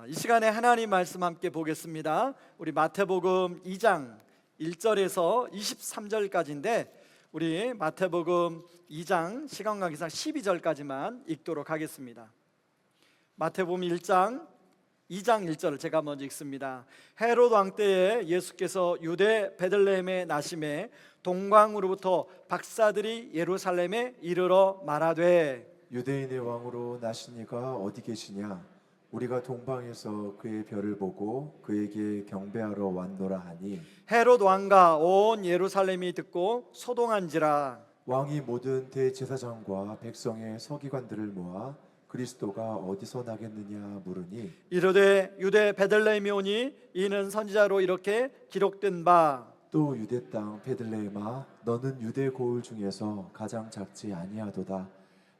이 시간에 하나님 말씀 함께 보겠습니다. 우리 마태복음 2장 1절에서 23절까지인데 우리 마태복음 2장 시간 관계상 12절까지만 읽도록 하겠습니다. 마태복음 2장 1절을 제가 먼저 읽습니다. 헤롯 왕 때에 예수께서 유대 베들레헴에 나심에 동방으로부터 박사들이 예루살렘에 이르러 말하되 유대인의 왕으로 나신 이가 어디 계시냐? 우리가 동방에서 그의 별을 보고 그에게 경배하러 왔노라 하니 헤롯 왕과 온 예루살렘이 듣고 소동한지라. 왕이 모든 대제사장과 백성의 서기관들을 모아 그리스도가 어디서 나겠느냐 물으니 이르되 유대 베들레헴이 오니 이는 선지자로 이렇게 기록된 바 또 유대 땅 베들레헴아 너는 유대 고을 중에서 가장 작지 아니하도다.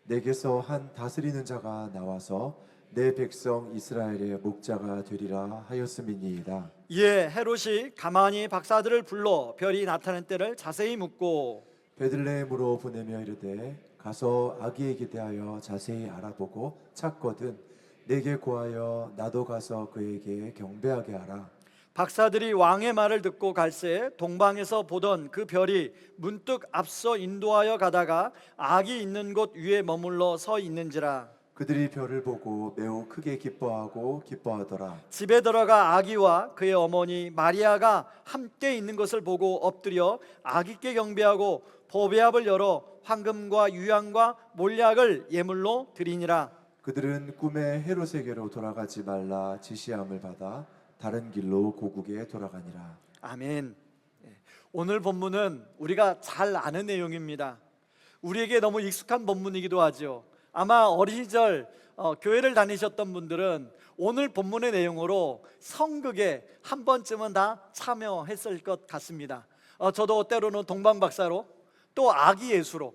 내게서 한 다스리는 자가 나와서 내 백성 이스라엘의 목자가 되리라 하였음이니이다. 이에 헤롯이 가만히 박사들을 불러 별이 나타난 때를 자세히 묻고 베들레헴으로 보내며 이르되 가서 아기에게 대하여 자세히 알아보고 찾거든 내게 고하여 나도 가서 그에게 경배하게 하라. 박사들이 왕의 말을 듣고 갈새 동방에서 보던 그 별이 문득 앞서 인도하여 가다가 아기 있는 곳 위에 머물러 서 있는지라. 그들이 별을 보고 매우 크게 기뻐하고 기뻐하더라. 집에 들어가 아기와 그의 어머니 마리아가 함께 있는 것을 보고 엎드려 아기께 경배하고 보배압을 열어 황금과 유향과 몰약을 예물로 드리니라. 그들은 꿈에 헤롯에게로 돌아가지 말라 지시함을 받아 다른 길로 고국에 돌아가니라. 아멘. 오늘 본문은 우리가 잘 아는 내용입니다. 우리에게 너무 익숙한 본문이기도 하죠. 아마 어린 시절 교회를 다니셨던 분들은 오늘 본문의 내용으로 성극에 한 번쯤은 다 참여했을 것 같습니다. 저도 때로는 동방박사로 또 아기 예수로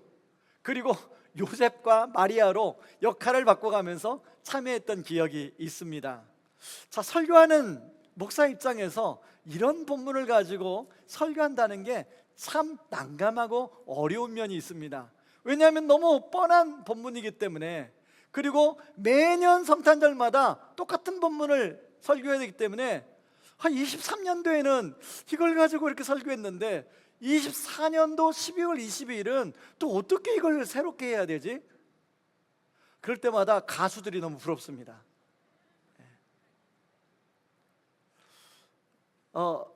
그리고 요셉과 마리아로 역할을 바꿔가면서 참여했던 기억이 있습니다. 자, 설교하는 목사 입장에서 이런 본문을 가지고 설교한다는 게 참 난감하고 어려운 면이 있습니다. 왜냐하면 너무 뻔한 본문이기 때문에, 그리고 매년 성탄절마다 똑같은 본문을 설교해야 되기 때문에 한 23년도에는 이걸 가지고 이렇게 설교했는데 24년도 12월 22일은 또 어떻게 이걸 새롭게 해야 되지? 그럴 때마다 가수들이 너무 부럽습니다.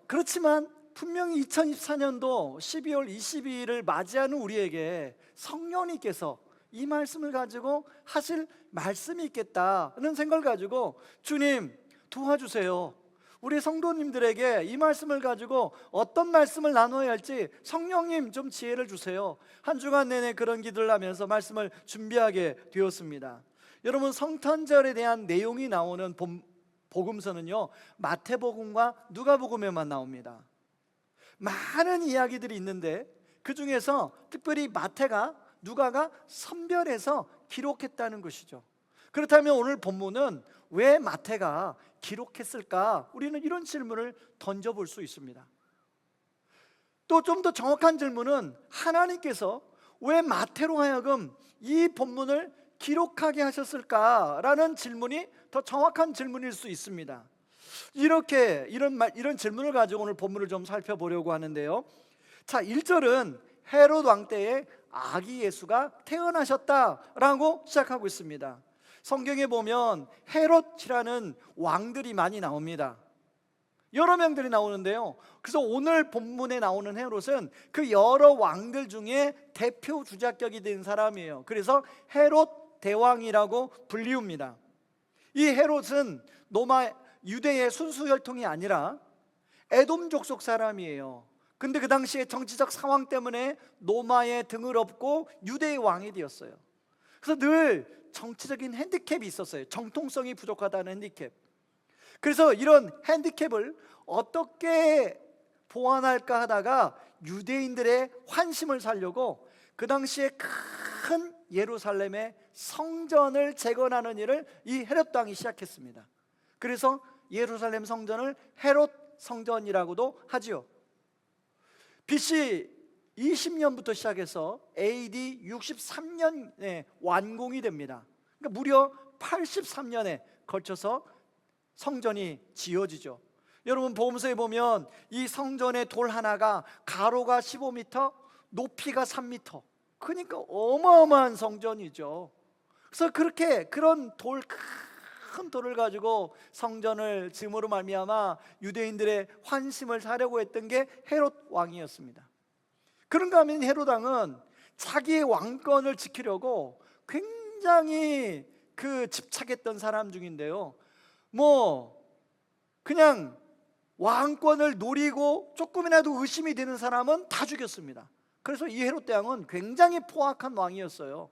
그렇지만 분명히 2024년도 12월 22일을 맞이하는 우리에게 성령님께서 이 말씀을 가지고 하실 말씀이 있겠다는 생각을 가지고 주님 도와주세요, 우리 성도님들에게 이 말씀을 가지고 어떤 말씀을 나눠야 할지 성령님 좀 지혜를 주세요. 한 주간 내내 그런 기도를 하면서 말씀을 준비하게 되었습니다. 여러분, 성탄절에 대한 내용이 나오는 복음서는요 마태복음과 누가복음에만 나옵니다. 많은 이야기들이 있는데 그 중에서 특별히 마태가 누가가 선별해서 기록했다는 것이죠. 그렇다면 오늘 본문은 왜 마태가 기록했을까? 우리는 이런 질문을 던져볼 수 있습니다. 또 좀 더 정확한 질문은 하나님께서 왜 마태로 하여금 이 본문을 기록하게 하셨을까라는 질문이 더 정확한 질문일 수 있습니다. 이런 질문을 가지고 오늘 본문을 좀 살펴보려고 하는데요. 자, 1절은 헤롯 왕 때에 아기 예수가 태어나셨다라고 시작하고 있습니다. 성경에 보면 헤롯이라는 왕들이 많이 나옵니다. 여러 명들이 나오는데요. 그래서 오늘 본문에 나오는 헤롯은 그 여러 왕들 중에 대표 주자격이 된 사람이에요. 그래서 헤롯 대왕이라고 불리웁니다. 이 헤롯은 유대의 순수 혈통이 아니라 에돔 족속 사람이에요. 근데 그 당시에 정치적 상황 때문에 로마의 등을 업고 유대의 왕이 되었어요. 그래서 늘 정치적인 핸디캡이 있었어요. 정통성이 부족하다는 핸디캡. 그래서 이런 핸디캡을 어떻게 보완할까 하다가 유대인들의 환심을 사려고 그 당시에 큰 예루살렘의 성전을 재건하는 일을 이 헤롯 왕이 시작했습니다. 그래서 예루살렘 성전을 헤롯 성전이라고도 하지요. BC 20년부터 시작해서 AD 63년에 완공이 됩니다. 그러니까 무려 83년에 걸쳐서 성전이 지어지죠. 여러분 보험서에 보면 이 성전의 돌 하나가 가로가 15m, 높이가 3m. 그러니까 어마어마한 성전이죠. 그래서 그런 큰 돌을 가지고 성전을 지음으로 말미암아 유대인들의 환심을 사려고 했던 게 헤롯 왕이었습니다. 그런가 하면 헤롯 왕은 자기의 왕권을 지키려고 굉장히 집착했던 사람 중인데요, 그냥 왕권을 노리고 조금이라도 의심이 되는 사람은 다 죽였습니다. 그래서 이 헤롯 대왕은 굉장히 포악한 왕이었어요.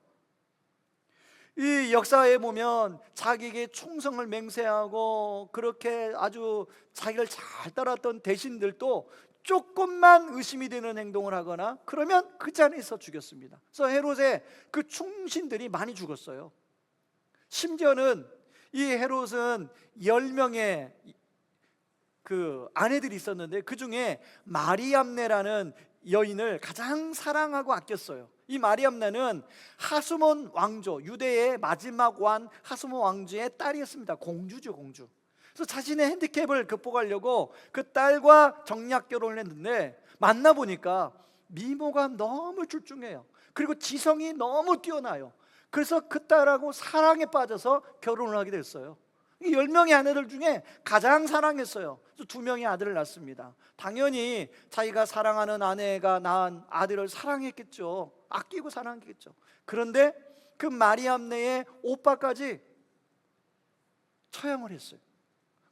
이 역사에 보면 자기에게 충성을 맹세하고 그렇게 아주 자기를 잘 따랐던 대신들도 조금만 의심이 되는 행동을 하거나 그러면 그 자리에서 죽였습니다. 그래서 헤롯의 그 충신들이 많이 죽었어요. 심지어는 이 헤롯은 10명의 아내들이 있었는데 그 중에 마리암네라는 여인을 가장 사랑하고 아꼈어요. 이 마리암네는 하스몬 왕조, 유대의 마지막 왕 하스몬 왕조의 딸이었습니다. 공주죠, 공주. 그래서 자신의 핸디캡을 극복하려고 그 딸과 정략 결혼을 했는데 만나보니까 미모가 너무 출중해요. 그리고 지성이 너무 뛰어나요. 그래서 그 딸하고 사랑에 빠져서 결혼을 하게 됐어요. 10명의 아내들 중에 가장 사랑했어요. 2명의 아들을 낳습니다. 당연히 자기가 사랑하는 아내가 낳은 아들을 사랑했겠죠. 아끼고 사랑했겠죠. 그런데 그 마리암네의 오빠까지 처형을 했어요.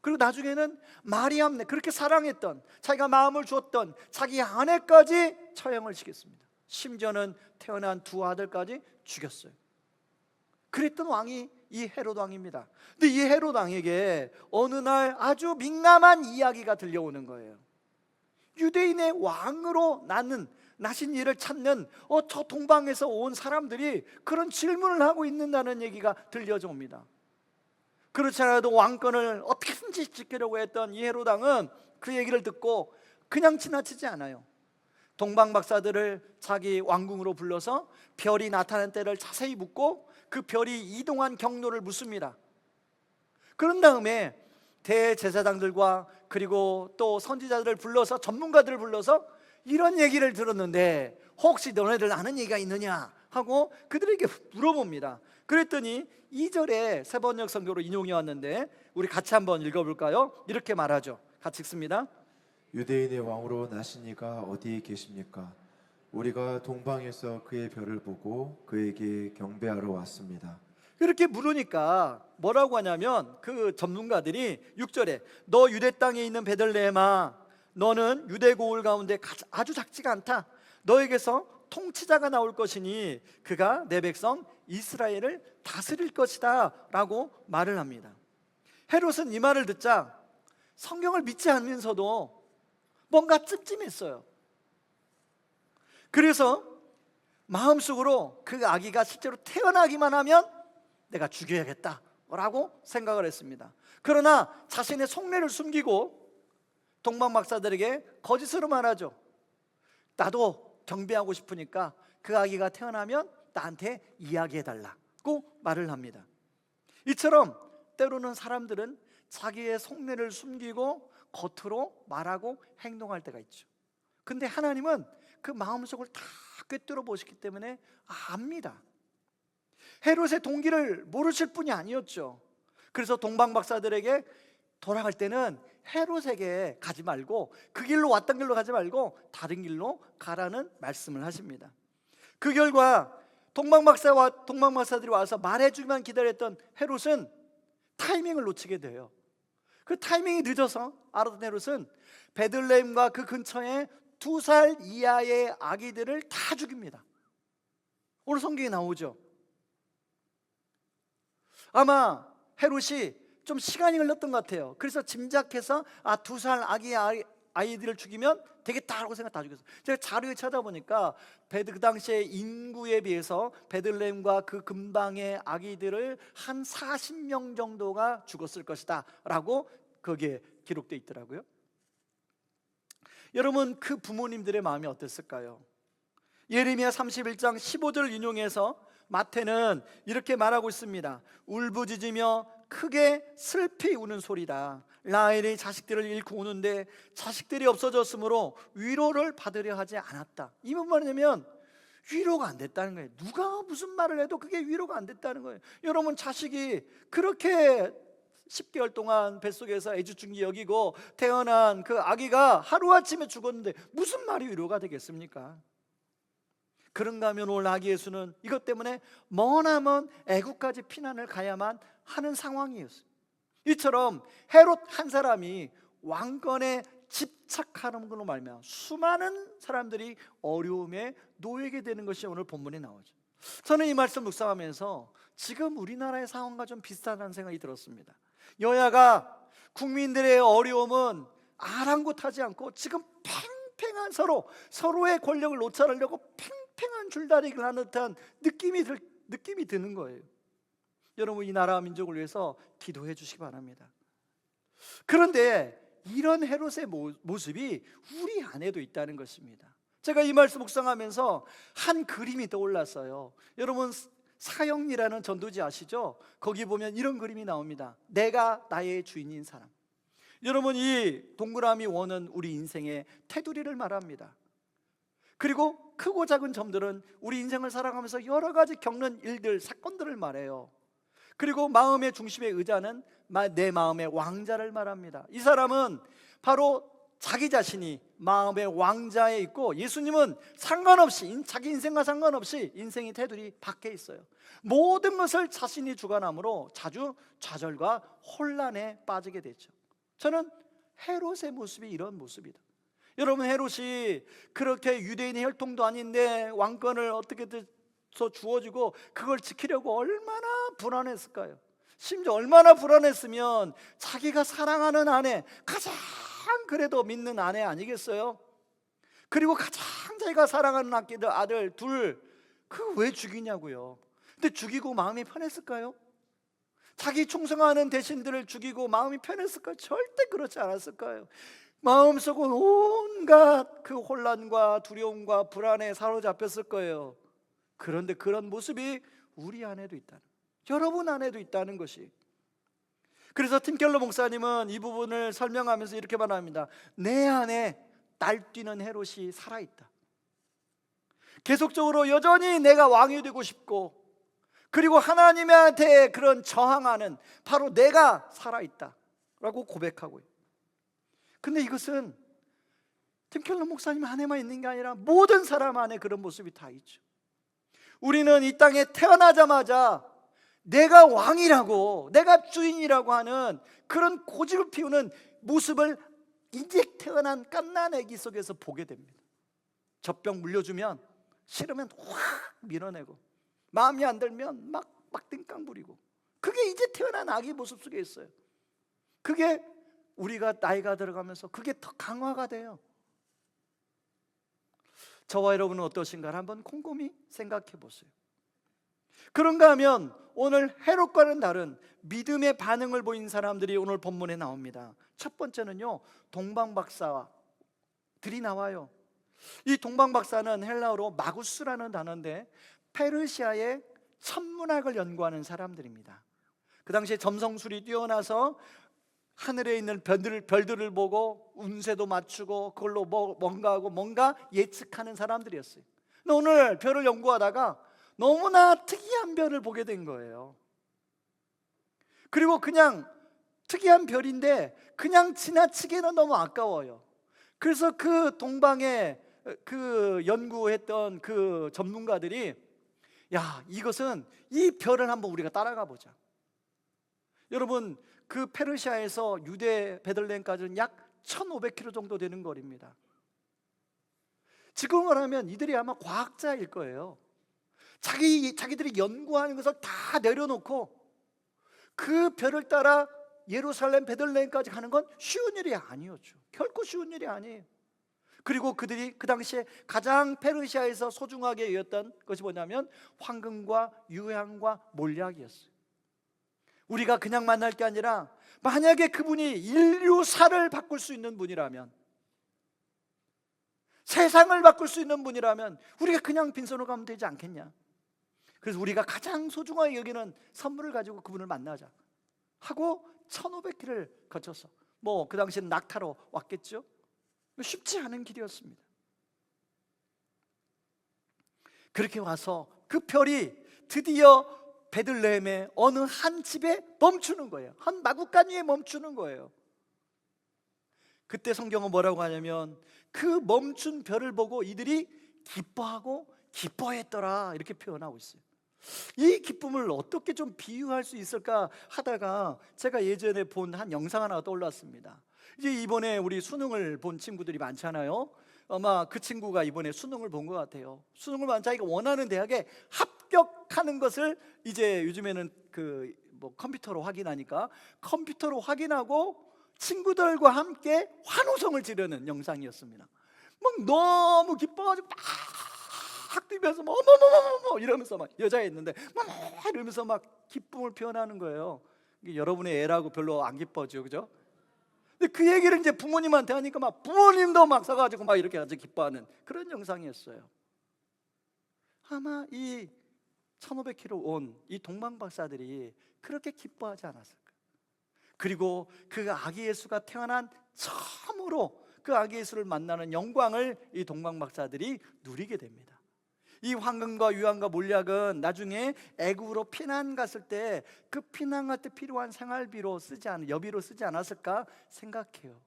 그리고 나중에는 마리암네, 그렇게 사랑했던, 자기가 마음을 주었던 자기 아내까지 처형을 시켰습니다. 심지어는 태어난 2 아들까지 죽였어요. 그랬던 왕이 이 헤롯 왕입니다. 근데 이 헤롯 왕에게 어느 날 아주 민감한 이야기가 들려오는 거예요. 유대인의 왕으로 나신 이를 찾는 저 동방에서 온 사람들이 그런 질문을 하고 있는다는 얘기가 들려져 옵니다. 그렇지 않아도 왕권을 어떻게든지 지키려고 했던 이 헤롯 왕은 그 얘기를 듣고 그냥 지나치지 않아요. 동방 박사들을 자기 왕궁으로 불러서 별이 나타난 때를 자세히 묻고 그 별이 이동한 경로를 묻습니다. 그런 다음에 대제사장들과 그리고 또 선지자들을 불러서, 전문가들을 불러서 이런 얘기를 들었는데 혹시 너네들 아는 얘기가 있느냐 하고 그들에게 물어봅니다. 그랬더니 2절에 세번역 성경으로 인용이 왔는데 우리 같이 한번 읽어볼까요? 이렇게 말하죠. 같이 읽습니다. 유대인의 왕으로 나신 이가 어디 계십니까? 우리가 동방에서 그의 별을 보고 그에게 경배하러 왔습니다. 이렇게 물으니까 뭐라고 하냐면 그 전문가들이 6절에 너 유대 땅에 있는 베들레헴아, 너는 유대 고을 가운데 아주 작지가 않다. 너에게서 통치자가 나올 것이니 그가 내 백성 이스라엘을 다스릴 것이다 라고 말을 합니다. 헤롯은 이 말을 듣자 성경을 믿지 않으면서도 뭔가 찝찝했어요. 그래서 마음속으로 그 아기가 실제로 태어나기만 하면 내가 죽여야겠다라고 생각을 했습니다. 그러나 자신의 속내를 숨기고 동방 박사들에게 거짓으로 말하죠. 나도 경배하고 싶으니까 그 아기가 태어나면 나한테 이야기해달라고 말을 합니다. 이처럼 때로는 사람들은 자기의 속내를 숨기고 겉으로 말하고 행동할 때가 있죠. 근데 하나님은 그 마음속을 다 꿰뚫어 보시기 때문에 압니다. 헤롯의 동기를 모르실 분이 아니었죠. 그래서 동방 박사들에게 돌아갈 때는 헤롯에게 가지 말고 그 길로 왔던 길로 가지 말고 다른 길로 가라는 말씀을 하십니다. 그 결과 동방 박사들이 와서 말해주기만 기다렸던 헤롯은 타이밍을 놓치게 돼요. 그 타이밍이 늦어서 알았던 헤롯은 베들레헴과 그 근처에 2살 이하의 아기들을 다 죽입니다. 오늘 성경에 나오죠. 아마 헤롯이 좀 시간이 흘렀던 것 같아요. 그래서 짐작해서 2살 아이들을 죽이면 되겠다라고 생각 다 죽였어요. 제가 자료에 찾아보니까 그 당시에 인구에 비해서 베들레헴과 그 근방의 아기들을 한 40명 정도가 죽었을 것이다 라고 거기에 기록되어 있더라고요. 여러분, 그 부모님들의 마음이 어땠을까요? 예레미야 31장 15절을 인용해서 마태는 이렇게 말하고 있습니다. 울부짖으며 크게 슬피 우는 소리다. 라헬이 자식들을 잃고 우는데 자식들이 없어졌으므로 위로를 받으려 하지 않았다. 이 무슨 말이냐면 위로가 안 됐다는 거예요. 누가 무슨 말을 해도 그게 위로가 안 됐다는 거예요. 여러분, 자식이 그렇게 10개월 동안 뱃속에서 애주중지 여기고 태어난 그 아기가 하루아침에 죽었는데 무슨 말이 위로가 되겠습니까? 그런가 하면 오늘 아기 예수는 이것 때문에 머나먼 애국까지 피난을 가야만 하는 상황이었어요. 이처럼 헤롯 한 사람이 왕권에 집착하는 걸로 말미암아 수많은 사람들이 어려움에 놓이게 되는 것이 오늘 본문에 나오죠. 저는 이 말씀 묵상하면서 지금 우리나라의 상황과 좀 비슷하다는 생각이 들었습니다. 여야가 국민들의 어려움은 아랑곳하지 않고 지금 팽팽한 서로의 권력을 노찰하려고 팽팽한 줄다리기를 하는 듯한 느낌이 드는 거예요. 여러분, 이 나라와 민족을 위해서 기도해 주시기 바랍니다. 그런데 이런 헤롯의 모습이 우리 안에도 있다는 것입니다. 제가 이 말씀 묵상하면서 한 그림이 떠올랐어요. 여러분, 사형리라는 전도지 아시죠? 거기 보면 이런 그림이 나옵니다. 내가 나의 주인인 사람. 여러분, 이 동그라미 원은 우리 인생의 테두리를 말합니다. 그리고 크고 작은 점들은 우리 인생을 살아가면서 여러 가지 겪는 일들, 사건들을 말해요. 그리고 마음의 중심의 의자는 내 마음의 왕자를 말합니다. 이 사람은 바로 자기 자신이 마음의 왕자에 있고, 예수님은 상관없이, 자기 인생과 상관없이 인생의 테두리 밖에 있어요. 모든 것을 자신이 주관함으로 자주 좌절과 혼란에 빠지게 되죠. 저는 헤롯의 모습이 이런 모습이다. 여러분, 헤롯이 그렇게 유대인의 혈통도 아닌데 왕권을 어떻게든 주어지고 그걸 지키려고 얼마나 불안했을까요? 심지어 얼마나 불안했으면 자기가 사랑하는 아내, 가장 그래도 믿는 아내 아니겠어요? 그리고 가장 자기가 사랑하는 아들 둘, 그거 왜 죽이냐고요? 근데 죽이고 마음이 편했을까요? 자기 충성하는 대신들을 죽이고 마음이 편했을까요? 절대 그렇지 않았을 거예요. 마음속은 온갖 그 혼란과 두려움과 불안에 사로잡혔을 거예요. 그런데 그런 모습이 우리 안에도 있다는, 여러분 안에도 있다는 것이. 그래서 팀켈러 목사님은 이 부분을 설명하면서 이렇게 말합니다. 내 안에 날뛰는 헤롯이 살아있다. 계속적으로 여전히 내가 왕이 되고 싶고, 그리고 하나님한테 그런 저항하는 바로 내가 살아있다 라고 고백하고요. 근데 이것은 팀켈러 목사님 안에만 있는 게 아니라 모든 사람 안에 그런 모습이 다 있죠. 우리는 이 땅에 태어나자마자 내가 왕이라고, 내가 주인이라고 하는 그런 고집을 피우는 모습을 이제 태어난 갓난 아기 속에서 보게 됩니다. 젖병 물려주면 싫으면 확 밀어내고, 마음이 안 들면 막 띵깡 부리고, 그게 이제 태어난 아기 모습 속에 있어요. 그게 우리가 나이가 들어가면서 그게 더 강화가 돼요. 저와 여러분은 어떠신가 한번 곰곰이 생각해 보세요. 그런가 하면 오늘 헤롯과는 다른 믿음의 반응을 보인 사람들이 오늘 본문에 나옵니다. 첫 번째는요, 동방박사들이 나와요. 이 동방박사는 헬라어로 마구스라는 단어인데 페르시아의 천문학을 연구하는 사람들입니다. 그 당시에 점성술이 뛰어나서 하늘에 있는 별들을 보고 운세도 맞추고 그걸로 뭔가 예측하는 사람들이었어요. 근데 오늘 별을 연구하다가 너무나 특이한 별을 보게 된 거예요. 그리고 그냥 특이한 별인데 그냥 지나치기는 너무 아까워요. 그래서 그 동방에 그 연구했던 그 전문가들이, 야, 이것은 이 별을 한번 우리가 따라가 보자. 여러분, 그 페르시아에서 유대 베들레헴까지는 약 1500km 정도 되는 거리입니다. 지금을 하면 이들이 아마 과학자일 거예요. 자기들이 연구하는 것을 다 내려놓고 그 별을 따라 예루살렘 베들레헴까지 가는 건 쉬운 일이 아니었죠. 결코 쉬운 일이 아니에요. 그리고 그들이 그 당시에 가장 페르시아에서 소중하게 여겼던 것이 뭐냐면 황금과 유향과 몰약이었어요. 우리가 그냥 만날 게 아니라 만약에 그분이 인류사를 바꿀 수 있는 분이라면, 세상을 바꿀 수 있는 분이라면 우리가 그냥 빈손으로 가면 되지 않겠냐. 그래서 우리가 가장 소중하게 여기는 선물을 가지고 그분을 만나자 하고 1500km를 거쳐서 뭐 그 당시에는 낙타로 왔겠죠. 쉽지 않은 길이었습니다. 그렇게 와서 그 별이 드디어 베들레헴의 어느 한 집에 멈추는 거예요. 한 마구간 위에 멈추는 거예요. 그때 성경은 뭐라고 하냐면 그 멈춘 별을 보고 이들이 기뻐하고 기뻐했더라 이렇게 표현하고 있어요. 이 기쁨을 어떻게 좀 비유할 수 있을까 하다가 제가 예전에 본 한 영상 하나가 떠올랐습니다. 이제 이번에 우리 수능을 본 친구들이 많잖아요. 아마 그 친구가 이번에 수능을 본 것 같아요. 수능을 본 자기가 원하는 대학에 합격하는 것을 이제 요즘에는 그 뭐 컴퓨터로 확인하니까 컴퓨터로 확인하고 친구들과 함께 환호성을 지르는 영상이었습니다. 막 너무 기뻐가지고 막 뛰면서 막 어머머머머 이러면서 막 여자였는데 막 이러면서 막 기쁨을 표현하는 거예요. 이게 여러분의 애라고 별로 안 기뻐죠, 그죠? 근데 그 얘기를 이제 부모님한테 하니까 막 부모님도 막 서가지고 막 이렇게 아주 기뻐하는 그런 영상이었어요. 아마 이 1500km 온 이 동방 박사들이 그렇게 기뻐하지 않았을까? 그리고 그 아기 예수가 태어난 처음으로 그 아기 예수를 만나는 영광을 이 동방 박사들이 누리게 됩니다. 이 황금과 유황과 몰약은 나중에 애굽으로 피난 갔을 때 그 피난 갈 때 필요한 생활비로 여비로 쓰지 않았을까 생각해요.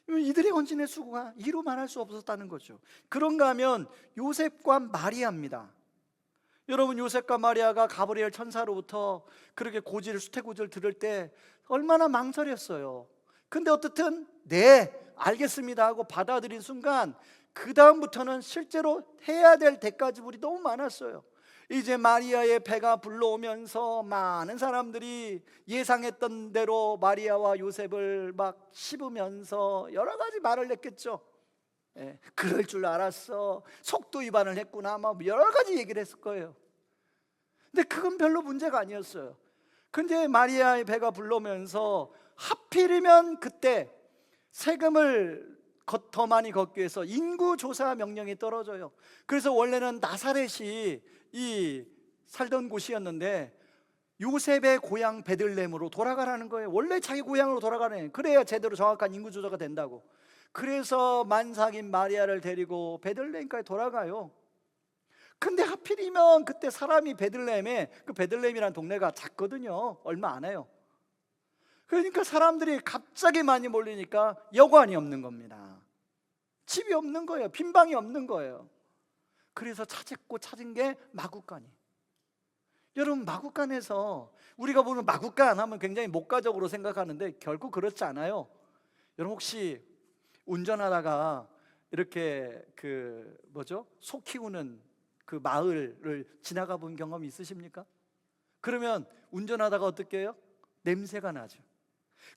이들의 헌신의 수고가 이루 말할 수 없었다는 거죠. 그런가 하면 요셉과 마리아입니다. 여러분, 요셉과 마리아가 가브리엘 천사로부터 그렇게 수태고지를 들을 때 얼마나 망설였어요. 근데 어떻든 네 알겠습니다 하고 받아들인 순간 그 다음부터는 실제로 해야 될 대가지불이 너무 많았어요. 이제 마리아의 배가 불러오면서 많은 사람들이 예상했던 대로 마리아와 요셉을 막 씹으면서 여러 가지 말을 했겠죠. 그럴 줄 알았어, 속도 위반을 했구나, 막 여러 가지 얘기를 했을 거예요. 근데 그건 별로 문제가 아니었어요. 근데 마리아의 배가 불러오면서 하필이면 그때 세금을 더 많이 걷기 위해서 인구조사 명령이 떨어져요. 그래서 원래는 나사렛이 이 살던 곳이었는데 요셉의 고향 베들레헴으로 돌아가라는 거예요. 원래 자기 고향으로 돌아가는, 그래야 제대로 정확한 인구조사가 된다고. 그래서 만삭인 마리아를 데리고 베들레헴까지 돌아가요. 근데 하필이면 그때 사람이 그 베들레헴이라는 동네가 작거든요. 얼마 안 해요. 그러니까 사람들이 갑자기 많이 몰리니까 여관이 없는 겁니다. 집이 없는 거예요. 빈방이 없는 거예요. 그래서 찾은 게 마구간이에요. 여러분, 마구간에서 우리가 보는 마구간 하면 굉장히 목가적으로 생각하는데 결국 그렇지 않아요. 여러분, 혹시 운전하다가 이렇게 소 키우는 그 마을을 지나가 본 경험이 있으십니까? 그러면 운전하다가 어떻게 해요? 냄새가 나죠.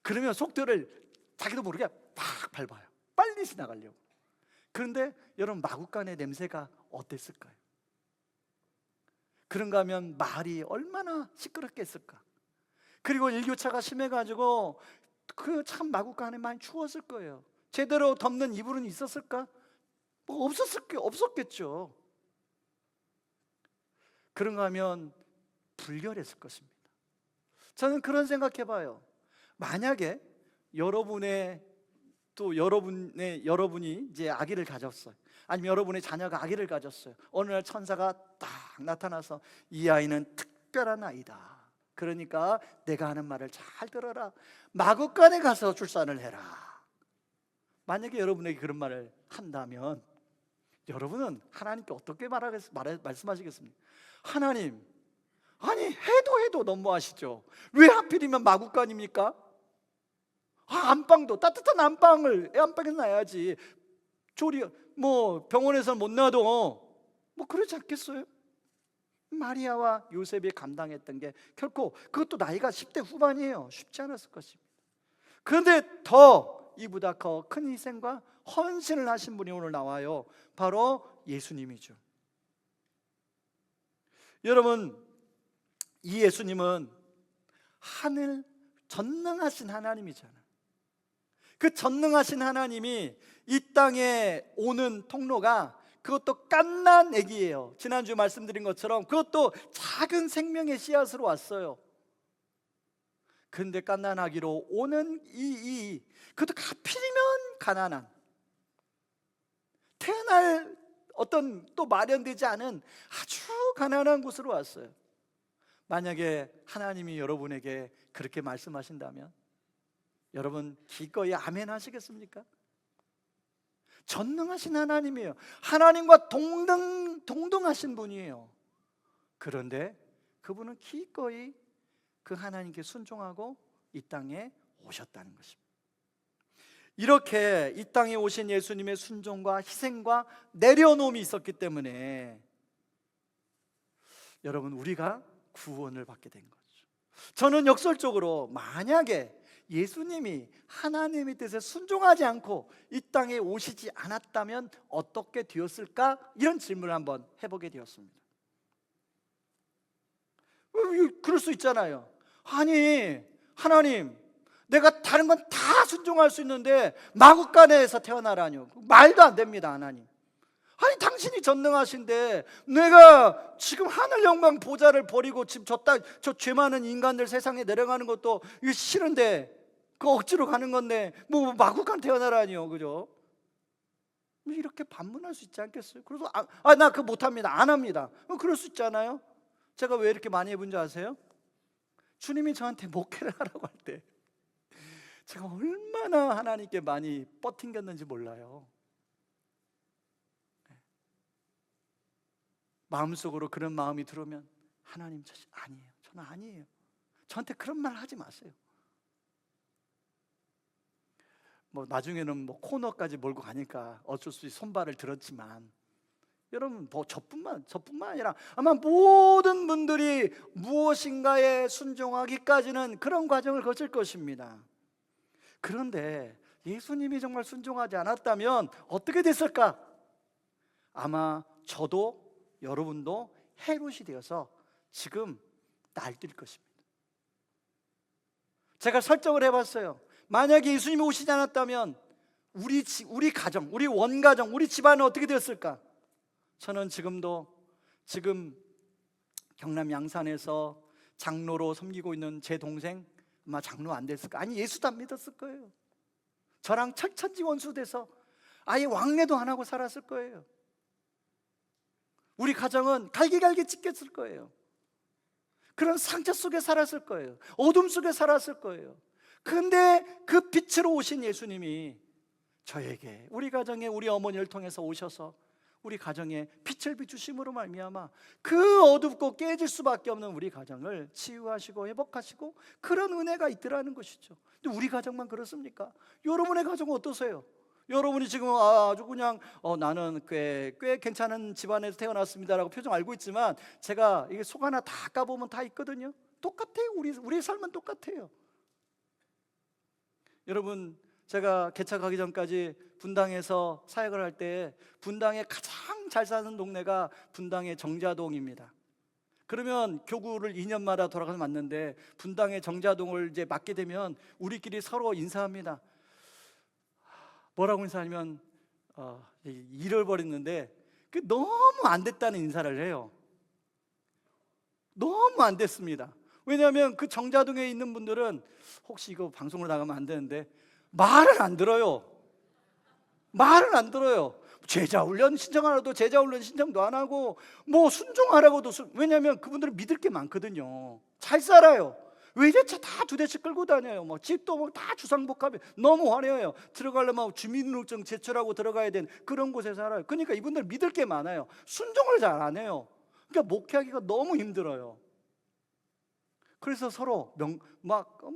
그러면 속도를 자기도 모르게 팍 밟아요. 빨리 지나가려고. 그런데 여러분, 마구간의 냄새가 어땠을까요? 그런가 하면 말이 얼마나 시끄럽겠을까? 그리고 일교차가 심해가지고 그 참 마구간에 많이 추웠을 거예요. 제대로 덮는 이불은 있었을까? 뭐 없었겠죠. 그런가 하면 불결했을 것입니다. 저는 그런 생각해봐요. 만약에 여러분이 이제 아기를 가졌어요. 아니면 여러분의 자녀가 아기를 가졌어요. 어느 날 천사가 딱 나타나서 이 아이는 특별한 아이다. 그러니까 내가 하는 말을 잘 들어라. 마구간에 가서 출산을 해라. 만약에 여러분에게 그런 말을 한다면 여러분은 하나님께 어떻게 말씀하시겠습니까? 하나님, 아니 해도 너무하시죠. 왜 하필이면 마구간입니까? 안방도 따뜻한 안방에서 놔야지. 병원에서 못 놔도 그렇지 않겠어요? 마리아와 요셉이 감당했던 게 결코, 그것도 나이가 10대 후반이에요. 쉽지 않았을 것입니다. 그런데 더 이보다 더 큰 희생과 헌신을 하신 분이 오늘 나와요. 바로 예수님이죠. 여러분, 이 예수님은 하늘 전능하신 하나님이잖아요. 그 전능하신 하나님이 이 땅에 오는 통로가 그것도 갓난 아기예요. 지난주 말씀드린 것처럼 그것도 작은 생명의 씨앗으로 왔어요. 그런데 갓난 아기로 오는 그것도 하필이면 가난한, 태어날 어떤 또 마련되지 않은 아주 가난한 곳으로 왔어요. 만약에 하나님이 여러분에게 그렇게 말씀하신다면 여러분 기꺼이 아멘 하시겠습니까? 전능하신 하나님이에요. 하나님과 동등하신 분이에요. 그런데 그분은 기꺼이 그 하나님께 순종하고 이 땅에 오셨다는 것입니다. 이렇게 이 땅에 오신 예수님의 순종과 희생과 내려놓음이 있었기 때문에 여러분 우리가 구원을 받게 된 거죠. 저는 역설적으로 만약에 예수님이 하나님의 뜻에 순종하지 않고 이 땅에 오시지 않았다면 어떻게 되었을까? 이런 질문을 한번 해보게 되었습니다. 그럴 수 있잖아요. 아니 하나님, 내가 다른 건 다 순종할 수 있는데 마구간에서 태어나라뇨. 말도 안 됩니다. 하나님, 아니 당신이 전능하신데 내가 지금 하늘 영광 보좌를 버리고 지금 저 죄 많은 인간들 세상에 내려가는 것도 이거 싫은데 그 억지로 가는 건데 뭐 마구간 태어나라니요, 그죠? 이렇게 반문할 수 있지 않겠어요? 그래서 나 그거 못합니다, 안 합니다. 그럴 수 있잖아요. 제가 왜 이렇게 많이 해본 줄 아세요? 주님이 저한테 목회를 하라고 할 때 제가 얼마나 하나님께 많이 뻗팅겼는지 몰라요. 마음속으로 그런 마음이 들어오면 하나님, 아니에요, 저는 아니에요, 저한테 그런 말 하지 마세요. 뭐 나중에는 뭐 코너까지 몰고 가니까 어쩔 수 없이 손발을 들었지만 여러분 뭐 저뿐만 아니라 아마 모든 분들이 무엇인가에 순종하기까지는 그런 과정을 거칠 것입니다. 그런데 예수님이 정말 순종하지 않았다면 어떻게 됐을까? 아마 저도 여러분도 헤롯이 되어서 지금 날뛸 것입니다. 제가 설정을 해봤어요. 만약에 예수님이 오시지 않았다면 우리 가정, 우리 원가정, 우리 집안은 어떻게 되었을까? 저는 지금 경남 양산에서 장로로 섬기고 있는 제 동생 아마 장로 안 됐을까? 아니 예수도 안 믿었을 거예요. 저랑 철천지 원수돼서 아예 왕래도 안 하고 살았을 거예요. 우리 가정은 갈기갈기 찢겼을 거예요. 그런 상처 속에 살았을 거예요. 어둠 속에 살았을 거예요. 그런데 그 빛으로 오신 예수님이 저에게, 우리 가정에 우리 어머니를 통해서 오셔서 우리 가정에 빛을 비추심으로 말미암아 그 어둡고 깨질 수밖에 없는 우리 가정을 치유하시고 회복하시고 그런 은혜가 있더라는 것이죠. 근데 우리 가정만 그렇습니까? 여러분의 가정은 어떠세요? 여러분이 지금 아주 그냥 나는 꽤 괜찮은 집안에서 태어났습니다라고 표정 알고 있지만 제가 이게 속 하나 다 까보면 다 있거든요. 똑같아요. 우리의 삶은 똑같아요. 여러분, 제가 개척 가기 전까지 분당에서 사역을 할 때 분당에 가장 잘 사는 동네가 분당의 정자동입니다. 그러면 교구를 2년마다 돌아가서 맞는데 분당의 정자동을 이제 맡게 되면 우리끼리 서로 인사합니다. 뭐라고 인사하냐면 일을 벌였는데 너무 안 됐다는 인사를 해요. 너무 안 됐습니다. 왜냐하면 그 정자동에 있는 분들은 혹시 이거 방송으로 나가면 안 되는데 말을 안 들어요. 제자훈련 신청하라도 제자훈련 신청도 안 하고 뭐 순종하라고도 왜냐하면 그분들은 믿을 게 많거든요. 잘 살아요. 외제차 다 2대씩 끌고 다녀요. 뭐 집도 뭐 다 주상복합이 너무 화려해요. 들어가려면 주민등록증 제출하고 들어가야 되는 그런 곳에 살아요. 그러니까 이분들 믿을 게 많아요. 순종을 잘 안 해요. 그러니까 목회하기가 너무 힘들어요. 그래서 서로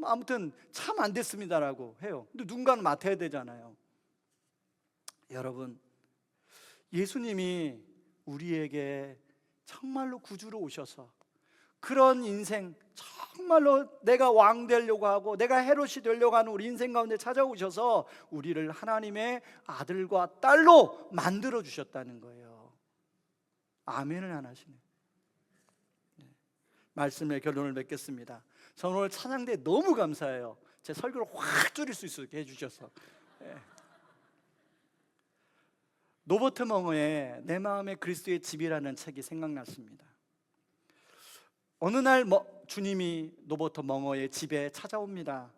아무튼 참 안 됐습니다라고 해요. 근데 누군가는 맡아야 되잖아요. 여러분, 예수님이 우리에게 정말로 구주로 오셔서 그런 인생, 정말로 내가 왕 되려고 하고 내가 헤롯이 되려고 하는 우리 인생 가운데 찾아오셔서 우리를 하나님의 아들과 딸로 만들어 주셨다는 거예요. 아멘을 안 하시네. 말씀의 결론을 맺겠습니다. 저는 오늘 찬양대 너무 감사해요. 제 설교를 확 줄일 수 있게 해주셔서. 노버트 멍어의 내 마음의 그리스도의 집이라는 책이 생각났습니다. 어느 날 주님이 노버트 멍어의 집에 찾아옵니다.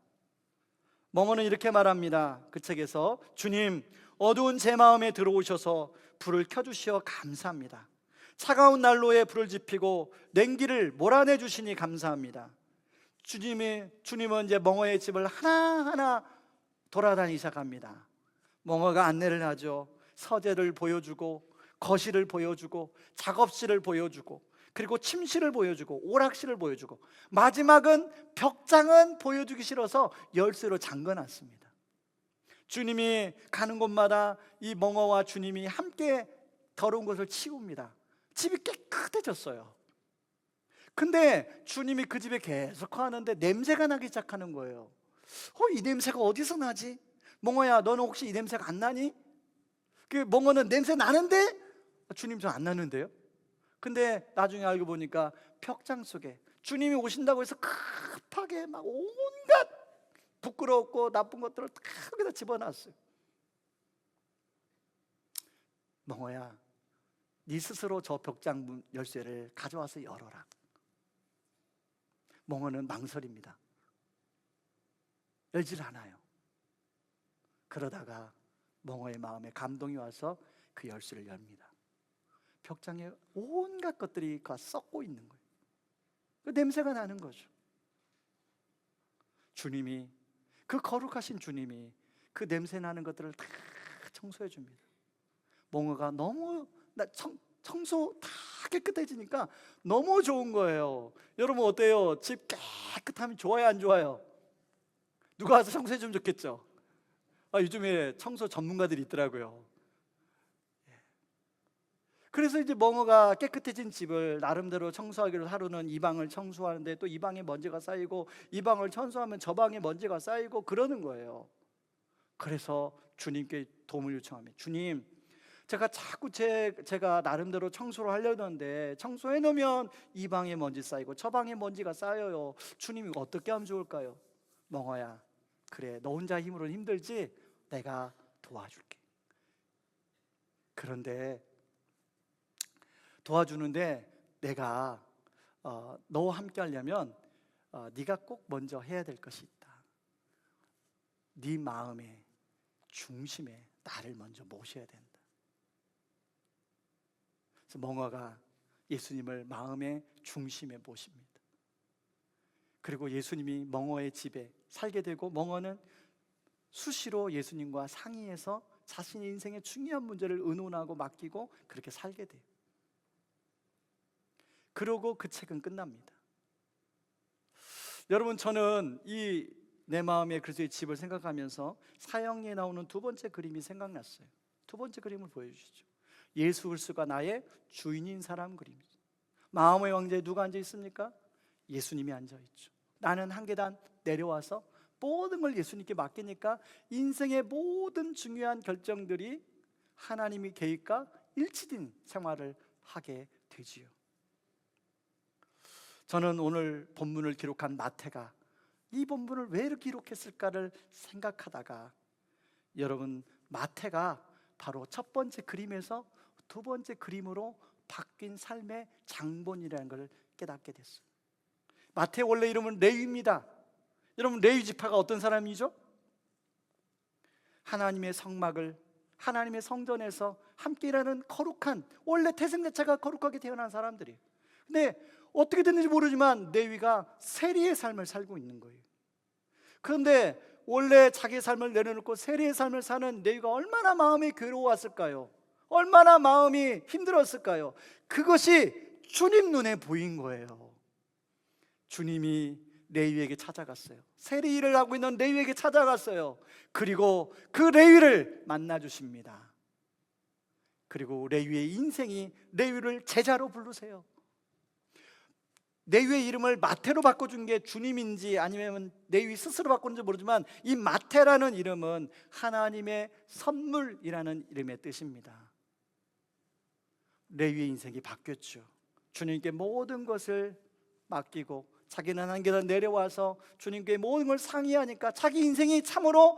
멍어는 이렇게 말합니다. 그 책에서, 주님, 어두운 제 마음에 들어오셔서 불을 켜주시어 감사합니다. 차가운 난로에 불을 지피고 냉기를 몰아내 주시니 감사합니다. 주님은 이제 멍어의 집을 하나하나 돌아다니기 시작합니다. 멍어가 안내를 하죠. 서재를 보여주고, 거실을 보여주고, 작업실을 보여주고, 그리고 침실을 보여주고, 오락실을 보여주고, 마지막은 벽장은 보여주기 싫어서 열쇠로 잠궈놨습니다. 주님이 가는 곳마다 이 멍어와 주님이 함께 더러운 것을 치웁니다. 집이 깨끗해졌어요. 근데 주님이 그 집에 계속 하는데 냄새가 나기 시작하는 거예요. 이 냄새가 어디서 나지? 멍어야, 너는 혹시 이 냄새가 안 나니? 그 멍어는 냄새 나는데 주님 저 안 나는데요? 근데 나중에 알고 보니까 벽장 속에 주님이 오신다고 해서 급하게 막 온갖 부끄럽고 나쁜 것들을 다 거기다 집어넣었어요. 멍어야, 네 스스로 저 벽장 문 열쇠를 가져와서 열어라. 멍어는 망설입니다. 열질 않아요. 그러다가 멍어의 마음에 감동이 와서 그 열쇠를 엽니다. 벽장에 온갖 것들이 썩고 있는 거예요. 그 냄새가 나는 거죠. 주님이, 그 거룩하신 주님이 그 냄새 나는 것들을 다 청소해 줍니다. 멍어가 너무 청소 다 깨끗해지니까 너무 좋은 거예요. 여러분 어때요? 집 깨끗하면 좋아요, 안 좋아요? 누가 와서 청소해 주면 좋겠죠? 요즘에 청소 전문가들이 있더라고요. 그래서 이제 멍어가 깨끗해진 집을 나름대로 청소하기로, 하루는 이 방을 청소하는데 또 이 방에 먼지가 쌓이고, 이 방을 청소하면 저 방에 먼지가 쌓이고 그러는 거예요. 그래서 주님께 도움을 요청합니다. 주님, 제가 자꾸 제가 나름대로 청소를 하려는데 청소해 놓으면 이 방에 먼지 쌓이고 저 방에 먼지가 쌓여요. 주님이 어떻게 하면 좋을까요? 멍어야, 그래, 너 혼자 힘으로는 힘들지? 내가 도와줄게. 그런데 도와주는데 내가 너와 함께 하려면 네가 꼭 먼저 해야 될 것이 있다. 네 마음의 중심에 나를 먼저 모셔야 된다. 그래서 멍어가 예수님을 마음의 중심에 모십니다. 그리고 예수님이 멍어의 집에 살게 되고, 멍어는 수시로 예수님과 상의해서 자신의 인생의 중요한 문제를 의논하고 맡기고 그렇게 살게 돼요. 그러고 그 책은 끝납니다. 여러분, 저는 이 내 마음의 그리스도의 집을 생각하면서 사형리에 나오는 두 번째 그림이 생각났어요. 두 번째 그림을 보여주시죠. 예수 그리스도가 나의 주인인 사람 그림이죠. 마음의 왕좌에 누가 앉아 있습니까? 예수님이 앉아 있죠. 나는 한 계단 내려와서 모든 걸 예수님께 맡기니까 인생의 모든 중요한 결정들이 하나님의 계획과 일치된 생활을 하게 되지요. 저는 오늘 본문을 기록한 마태가 이 본문을 왜 이렇게 기록했을까를 생각하다가, 여러분, 마태가 바로 첫 번째 그림에서 두 번째 그림으로 바뀐 삶의 장본이라는 걸 깨닫게 됐어요. 마태 원래 이름은 레위입니다. 여러분, 레위 지파가 어떤 사람이죠? 하나님의 성막을, 하나님의 성전에서 함께 일하는 거룩한, 원래 태생 자체가 거룩하게 태어난 사람들이에요. 근데 어떻게 됐는지 모르지만 레위가 세리의 삶을 살고 있는 거예요. 그런데 원래 자기의 삶을 내려놓고 세리의 삶을 사는 레위가 얼마나 마음이 괴로웠을까요? 얼마나 마음이 힘들었을까요? 그것이 주님 눈에 보인 거예요. 주님이 레위에게 찾아갔어요. 세리 일을 하고 있는 레위에게 찾아갔어요. 그리고 그 레위를 만나 주십니다. 그리고 레위의 인생이, 레위를 제자로 부르세요. 레위의 이름을 마태로 바꿔준 게 주님인지 아니면 레위 스스로 바꾼지 모르지만, 이 마태라는 이름은 하나님의 선물이라는 이름의 뜻입니다. 레위의 인생이 바뀌었죠. 주님께 모든 것을 맡기고 자기는 한 계단 내려와서 주님께 모든 걸 상의하니까 자기 인생이 참으로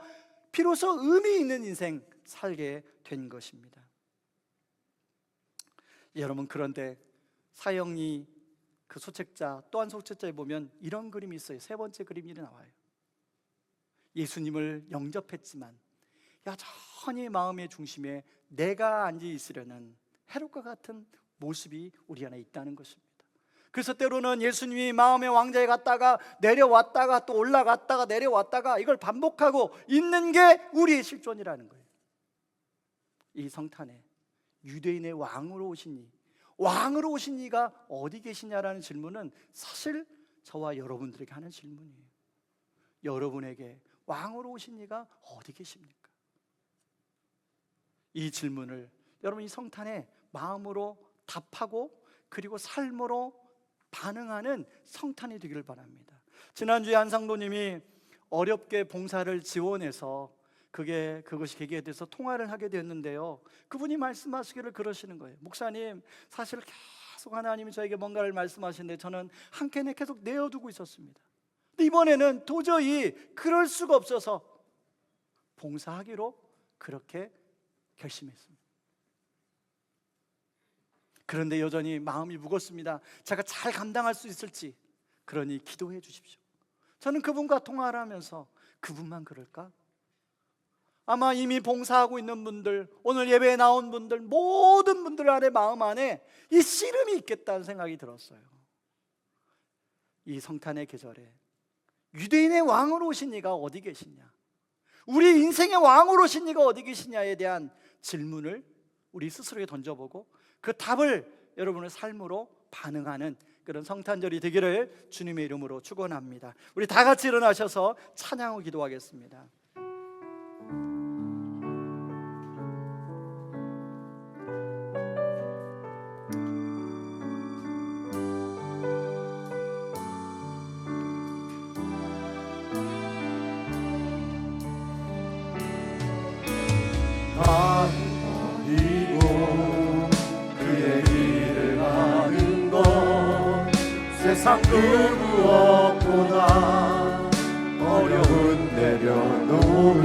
비로소 의미 있는 인생 살게 된 것입니다. 여러분, 그런데 사형리 그 소책자, 또 한 소책자에 보면 이런 그림이 있어요. 세 번째 그림이 나와요. 예수님을 영접했지만 여전히 마음의 중심에 내가 앉아 있으려는 헤롯과 같은 모습이 우리 안에 있다는 것입니다. 그래서 때로는 예수님이 마음의 왕좌에 갔다가 내려왔다가 또 올라갔다가 내려왔다가 이걸 반복하고 있는 게 우리의 실존이라는 거예요. 이 성탄에 유대인의 왕으로 오신 이, 왕으로 오신 이가 어디 계시냐라는 질문은 사실 저와 여러분들에게 하는 질문이에요. 여러분에게 왕으로 오신 이가 어디 계십니까? 이 질문을 여러분 이 성탄에 마음으로 답하고 그리고 삶으로 반응하는 성탄이 되기를 바랍니다. 지난주에 한상도님이 어렵게 봉사를 지원해서 그것이 계기가 돼서 통화를 하게 됐는데요, 그분이 말씀하시기를 그러시는 거예요. 목사님, 사실 계속 하나님이 저에게 뭔가를 말씀하시는데 저는 한 캔에 계속 내어두고 있었습니다. 근데 이번에는 도저히 그럴 수가 없어서 봉사하기로 그렇게 결심했습니다. 그런데 여전히 마음이 무겁습니다. 제가 잘 감당할 수 있을지, 그러니 기도해 주십시오. 저는 그분과 통화를 하면서 그분만 그럴까? 아마 이미 봉사하고 있는 분들, 오늘 예배에 나온 분들, 모든 분들 안에 마음 안에 이 씨름이 있겠다는 생각이 들었어요. 이 성탄의 계절에 유대인의 왕으로 오신 이가 어디 계시냐, 우리 인생의 왕으로 오신 이가 어디 계시냐에 대한 질문을 우리 스스로에게 던져보고 그 답을 여러분의 삶으로 반응하는 그런 성탄절이 되기를 주님의 이름으로 축원합니다. 우리 다 같이 일어나셔서 찬양하고 기도하겠습니다. 세상 그 무엇보다 어려운 내려놓을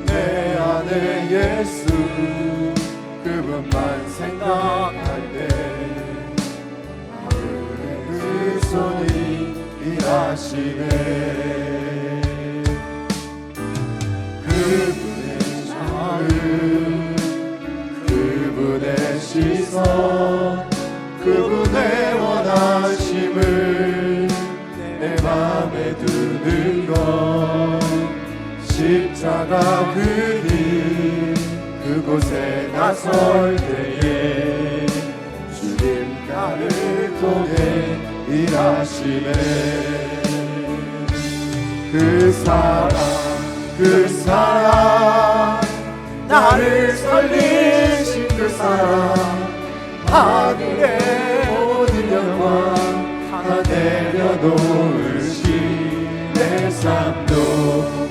내 안에 예수 그분만 생각할 때 하늘의 그 손이 일하시네. 그분의 마음 그분의 시선 그분의 원하심을 내 맘에 두는 것 십자가 그 길 그곳에 나설 때에 주님 나를 통해 일하시네. 그 사랑 나를 살리신 그 사랑 하늘의 모든 영광 다 내려놓으시 내 삶도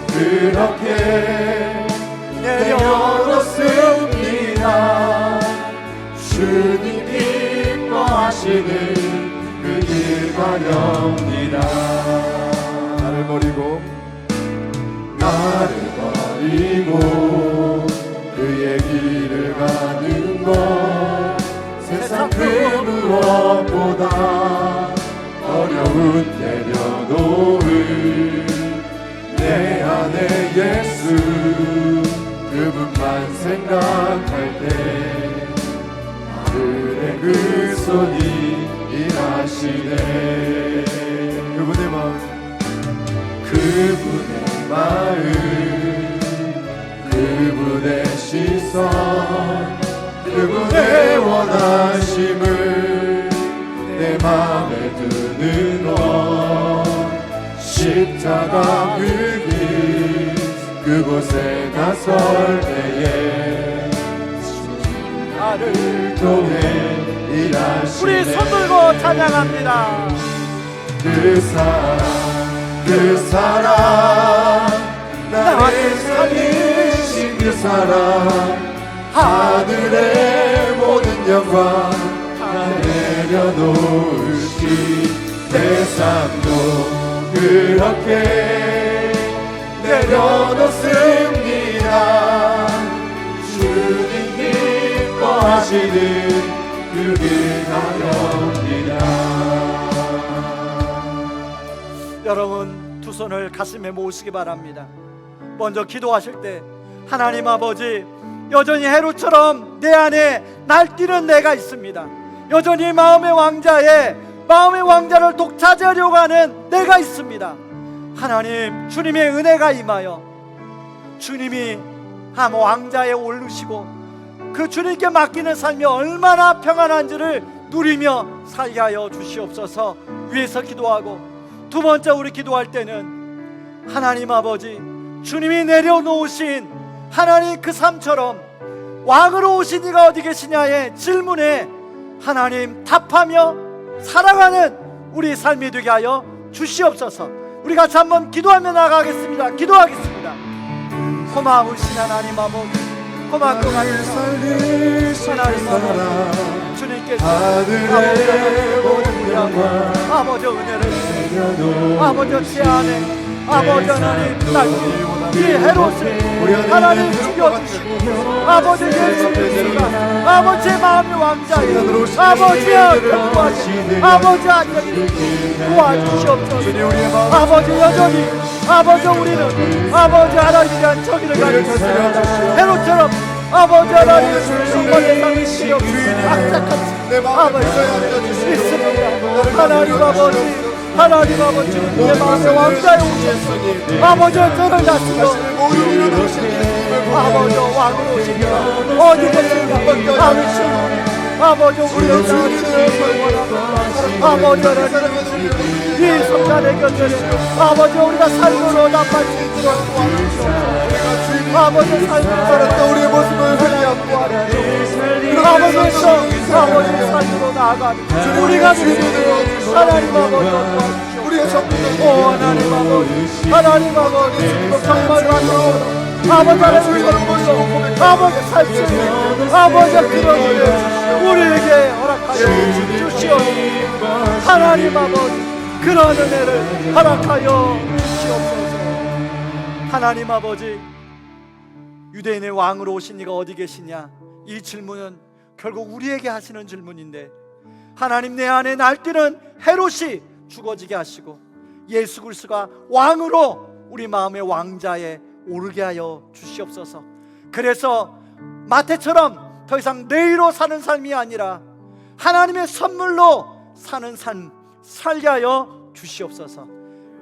그렇게 내려놓습니다. 주님 기뻐하시는 그 길 가렵니다. 나를 버리고 그의 길을 가는 것 세상 그 무엇보다 어려운 내려놓을 내 안에 예수 그분만 생각할 때 하늘의 그 손이 일하시네. 그분의 마음 그분의 시선 그분의 원하심을 내 맘에 두는 것 십자가 그 길 그곳에 나설 때에 나를 통해 일하시네. 우리 손 들고 찬양합니다. 그 사랑 나를 살리신 그 사랑 하늘의 모든 영광 다 내려놓으시 내 삶도 그렇게 내려놓습니다. 주님 기뻐하시 인도하시는 그 길 가렵니다. 여러분 두 손을 가슴에 모으시기 바랍니다. 먼저 기도하실 때 하나님 아버지, 여전히 헤롯처럼 내 안에 날뛰는 내가 있습니다. 여전히 마음의 왕자를 독차지하려고 하는 내가 있습니다. 하나님, 주님의 은혜가 임하여 주님이 한 왕자에 오르시고 그 주님께 맡기는 삶이 얼마나 평안한지를 누리며 살게 하여 주시옵소서. 위에서 기도하고, 두 번째 우리 기도할 때는 하나님 아버지, 주님이 내려놓으신 하나님 그 삶처럼 왕으로 오신 이가 어디 계시냐의 질문에 하나님 답하며 살아가는 우리 삶이 되게 하여 주시옵소서. 우리 같이 한번 기도하며 나가겠습니다. 기도하겠습니다. 고마우신 하나님 아버지, 고맙고 하나님 아버지, 주님께서 하늘의 모든 영광 아버지 은혜를, 아버지 제 안에 아버지 하나님 이 헤롯을 하나님 죽여주시고 아버지 예수 그리스도가 아버지의 마음의 왕자에 아버지의 경고하신 아버지 안녕히 도와주시옵소서. 아버지 여전히 아버지 우리는 아버지 하나님에 대한 저기를 가지고 있습니다. 헤롯처럼 아버지 하나님의 성관의 삶이 필요 없습니다. 악착같이 아버지 있습니다. 하나님 아버지, 하나님 아버지, 내 마음의 왕자에 오셨으니 아버지 저를 다스려 아버지 왕으로 오십니다. 어디 계십니까? 아버지 우리의 주님을 원합니다. 아버지 하나님, 이 성찬의 견제를 아버지 우리가 삶으로 나팔 수 있도록 도와주시옵소서. 아버지 삶으로 살았던 우리의 모습을 회개하고 아버지에서 아버지 삶으로 나아가는 우리가 되시도록 하나님 아버지 도와주시옵소서. 오 하나님 아버지, 하나님 아버지, 정말 감사합니다. 아버지 하나님 선물로 아버지 살 수 있는 아버지 그런 은혜 우리에게 허락하여 주시옵소서. 하나님 아버지, 그런 은혜를 허락하여 주시옵소서. 하나님 아버지, 유대인의 왕으로 오신 이가 어디 계시냐, 이 질문은 결국 우리에게 하시는 질문인데, 하나님 내 안에 날뛰는 헤롯이 죽어지게 하시고 예수 그리스도가 왕으로 우리 마음의 왕자에 오르게 하여 주시옵소서. 그래서 마태처럼 더 이상 내일로 사는 삶이 아니라 하나님의 선물로 사는 삶 살게 하여 주시옵소서.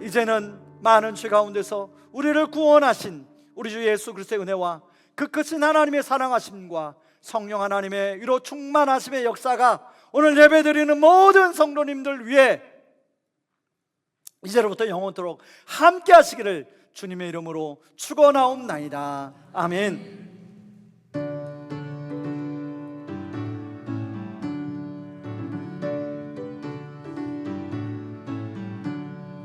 이제는 많은 죄 가운데서 우리를 구원하신 우리 주 예수 그리스도의 은혜와 그 크신 하나님의 사랑하심과 성령 하나님의 위로 충만하심의 역사가 오늘 예배드리는 모든 성도님들 위해 이제로부터 영원토록 함께 하시기를 주님의 이름으로 축원하옵나이다. 아멘.